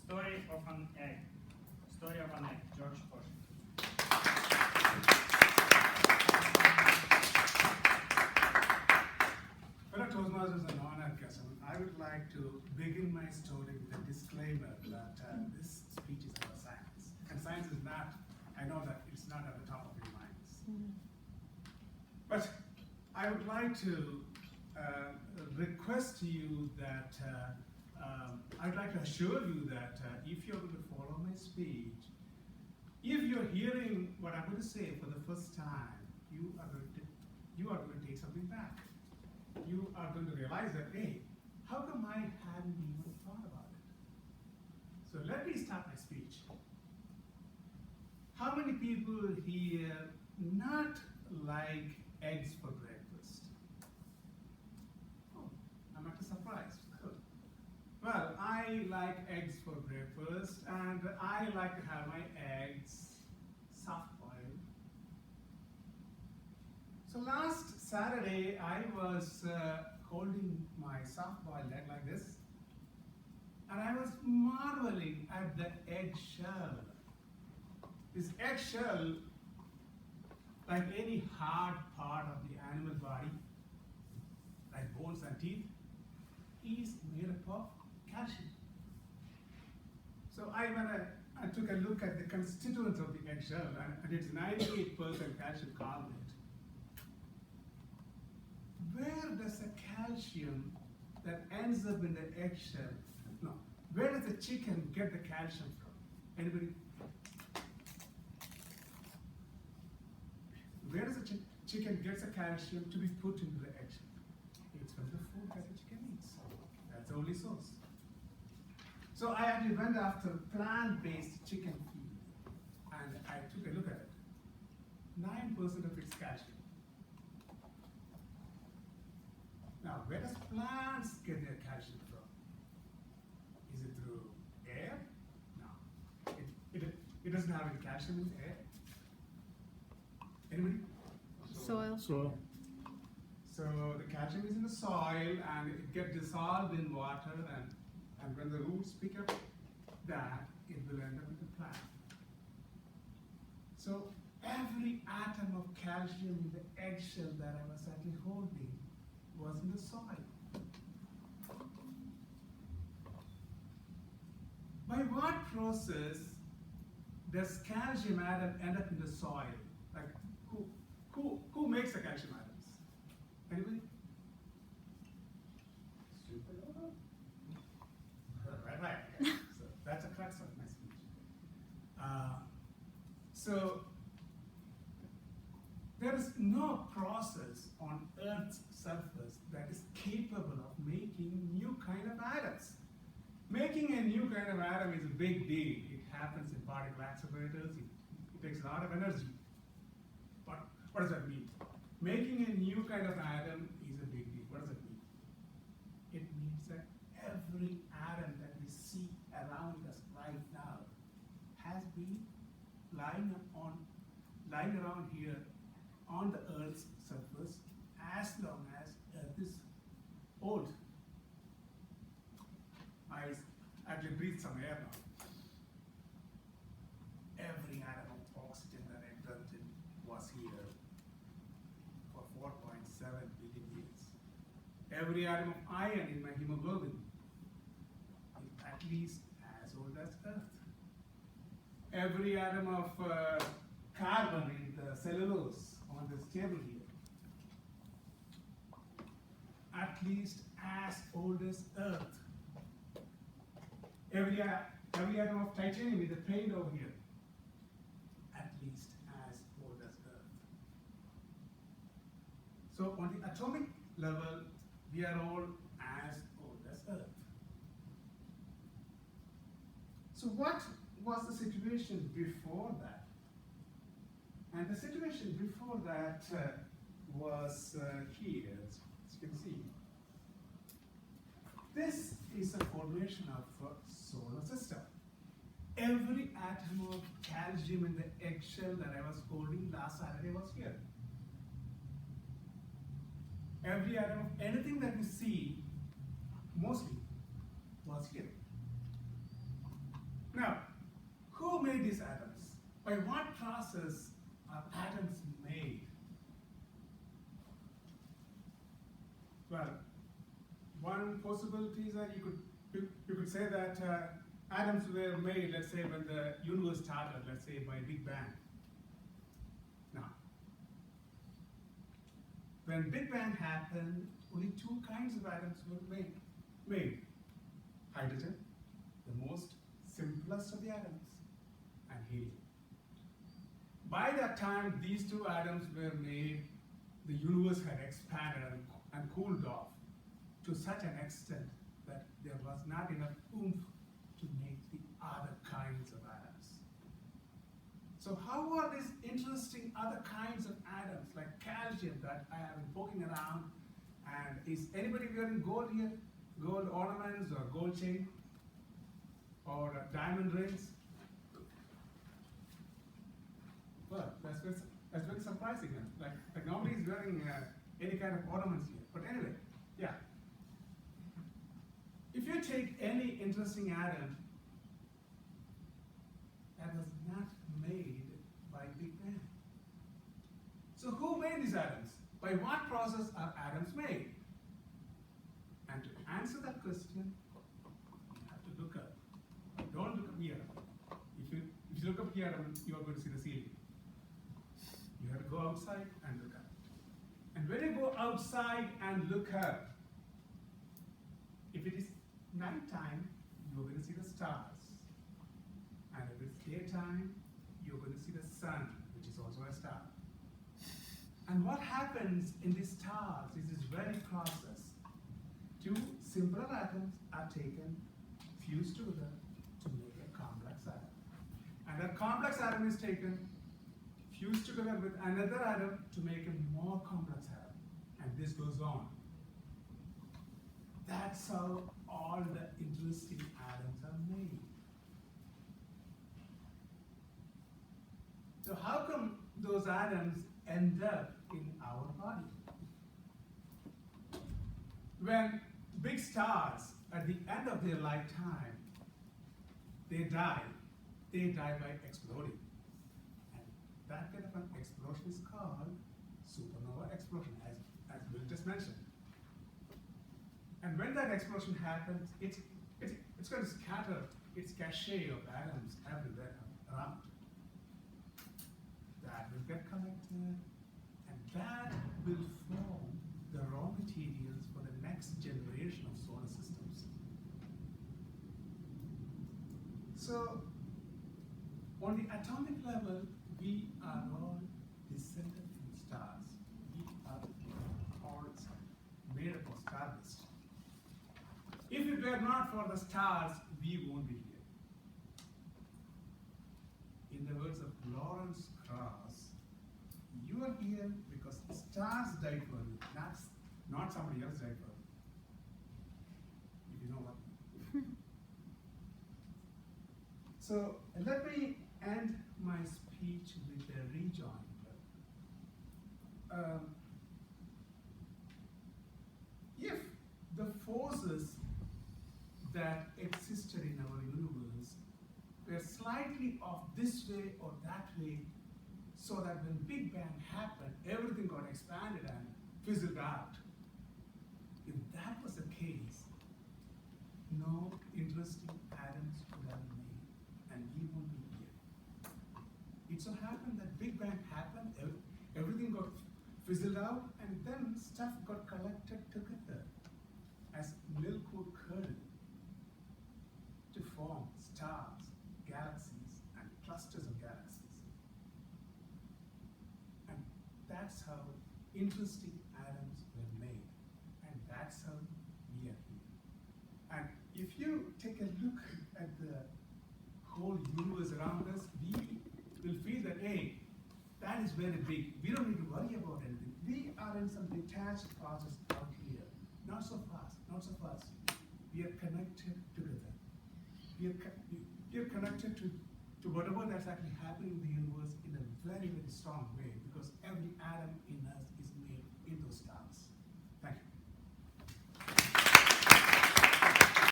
Story of an Egg. Story of an Egg, George Bush. Fellow Toastmasters and honored guests, I would like to begin my story with a disclaimer that this speech is about science. And science is not, I know that it's not at the top of your minds. But I would like to request you that, I'd like to assure you that if you're going to follow my speech, if you're hearing what I'm going to say for the first time, you are going to take something back. You are going to realize that, hey, how come I hadn't even thought about it? So let me start my speech. How many people here not like eggs for breakfast? Oh, I'm not surprised. Good. Well, I like eggs for breakfast, and I like to have my eggs soft-boiled. So last Saturday, I was holding my soft-boiled egg like this, and I was marveling at the eggshell. This eggshell, like any hard part of the animal body, like bones and teeth, is made up of calcium. So I took a look at the constituents of the eggshell, and it's 98% calcium carbonate. Where does the calcium that ends up in the eggshell, no, where does the chicken get the calcium from? Anybody? Where does the chicken get the calcium to be put into the eggshell? It's from the food that the chicken eats. That's the only source. So I actually went after plant-based chicken feed, and I took a look at it. 9% of its calcium. Now, where does plants get their calcium from? Is it through air? No. It doesn't have any calcium in the air. Anybody? Soil. So the calcium is in the soil, and it gets dissolved in water, and when the roots pick up that, it will end up in the plant. So every atom of calcium in the eggshell that I was actually holding was in the soil. By what process does calcium atom end up in the soil? Like, who makes the calcium atoms? Anybody? Supernova? Right. So that's a crux of my speech. So there is no process on Earth's surface that is capable of making new kind of atoms. Making a new kind of atom is a big deal. It happens in particle accelerators. It takes a lot of energy. But what does that mean? Making a new kind of atom is a big deal. What does it mean? It means that every atom that we see around us right now has been lying around here on the Earth's surface as long as Earth is old. I actually breathe some air now. Every atom of oxygen that I breathed in was here for 4.7 billion years. Every atom of iron in my hemoglobin is at least as old as Earth. Every atom of carbon in the cellulose on this table here, at least as old as Earth. Every atom of titanium in the paint over here, at least as old as Earth. So on the atomic level, we are all as old as Earth. So what was the situation before that? And the situation before that was here, as you can see. This is the formation of a solar system. Every atom of calcium in the eggshell that I was holding last Saturday was here. Every atom of anything that we see, mostly, was here. Now, who made these atoms? By what process are atoms made? Well, one possibility is that you could say that atoms were made, let's say, when the universe started, let's say, by Big Bang. Now, when Big Bang happened, only two kinds of atoms were made. Hydrogen, the most simplest of the atoms, and helium. By that time, these two atoms were made, the universe had expanded and cooled off to such an extent that there was not enough oomph to make the other kinds of atoms. So how are these interesting other kinds of atoms, like calcium, that I have been poking around? And is anybody wearing gold here? Gold ornaments or gold chain? Or diamond rings? Well, that's very surprising. Like nobody is wearing any kind of ornaments here. But anyway, yeah. If you take any interesting atom that was not made by Big Bang. So who made these atoms? By what process are atoms made? And to answer that question, you have to look up. Don't look up here. If you look up here, you are going to see the ceiling. You have to go outside and look up. And when you go outside and look up, if it is nighttime, you are going to see the stars. And if it's daytime, you're going to see the sun, which is also a star. And what happens in these stars is this very process. Two simpler atoms are taken, fused together to make a complex atom. And that complex atom is taken, fused together with another atom to make a more complex atom. And this goes on. That's how all the interesting atoms are made. So how come those atoms end up in our body? When big stars, at the end of their lifetime, they die by exploding. And that kind of an explosion is called supernova explosion, as Bill just mentioned. And when that explosion happens, it's going to scatter its cachet of atoms everywhere around. That will get collected, and that will form the raw materials for the next generation of solar systems. So, on the atomic level, we are all descended from stars. We are all made up of stardust. If it were not for the stars, we won't be here. In the words of Lawrence Krauss, you are here because the stars died for you, not somebody else died for you. If you know what. So let me end my speech with a rejoinder. If the forces that existed in our universe were slightly off this way or that way, so that when Big Bang happened, everything got expanded and fizzled out. If that was the case, no interesting atoms would have been made, and we won't be here. It so happened that Big Bang happened, everything got fizzled out, and then stuff got collected together as milk-wood curd to form stars, galaxies, and clusters of galaxies. And that's how interesting atoms were made. And that's how we are here. And if you take a look at the whole universe around us, we will feel that, hey, that is very big. We don't need to worry about anything. We are in some detached process out here. Not so fast, not so fast. We are connected together. We are connected to whatever that's actually happening in the universe in a very, very strong way, because every atom in us is made in those stars.